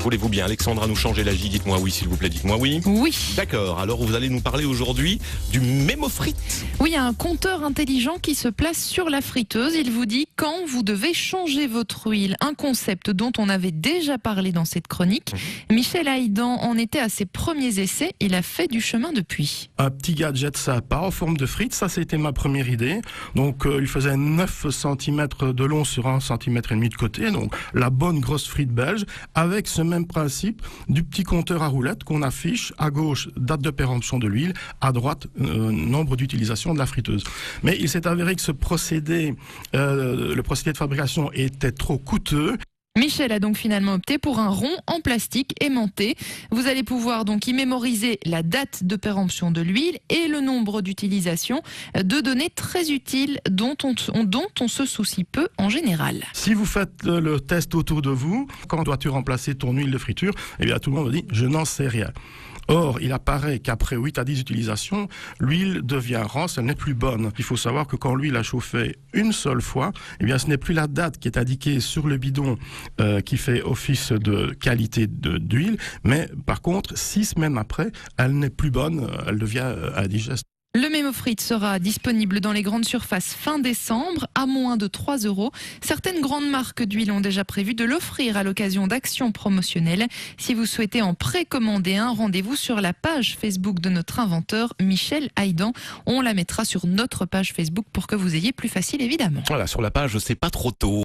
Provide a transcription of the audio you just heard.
Voulez-vous bien, Alexandra, nous changer la J? Dites-moi oui, s'il vous plaît, dites-moi oui. Oui. D'accord, alors vous allez nous parler aujourd'hui du mémofrite. Oui, il y a un compteur intelligent qui se place sur la friteuse. Il vous dit quand vous devez changer votre huile. Un concept dont on avait déjà parlé dans cette chronique. Michel Haïdan en était à ses premiers essais. Il a fait du chemin depuis. Un petit gadget sympa en forme de frite, ça c'était ma première idée. Donc il faisait 9 cm de long sur 1,5 cm de côté, donc la bonne grosse frite belge, avec ce même principe du petit compteur à roulettes qu'on affiche à gauche, date de péremption de l'huile, à droite, nombre d'utilisation de la friteuse. Mais il s'est avéré que ce procédé, le procédé de fabrication était trop coûteux. Michel a donc finalement opté pour un rond en plastique aimanté. Vous allez pouvoir donc y mémoriser la date de péremption de l'huile et le nombre d'utilisations, deux données très utiles dont on se soucie peu en général. Si vous faites le test autour de vous, quand dois-tu remplacer ton huile de friture, eh bien tout le monde me dit « je n'en sais rien ». Or, il apparaît qu'après 8 à 10 utilisations, l'huile devient rance, elle n'est plus bonne. Il faut savoir que quand l'huile a chauffé une seule fois, eh bien, ce n'est plus la date qui est indiquée sur le bidon qui fait office de qualité d'huile, mais par contre, 6 semaines après, elle n'est plus bonne, elle devient indigeste. Le mémofrite sera disponible dans les grandes surfaces fin décembre à moins de 3 €. Certaines grandes marques d'huile ont déjà prévu de l'offrir à l'occasion d'actions promotionnelles. Si vous souhaitez en précommander un, rendez-vous sur la page Facebook de notre inventeur Michel Haïdan. On la mettra sur notre page Facebook pour que vous ayez plus facile évidemment. Voilà, sur la page, c'est pas trop tôt.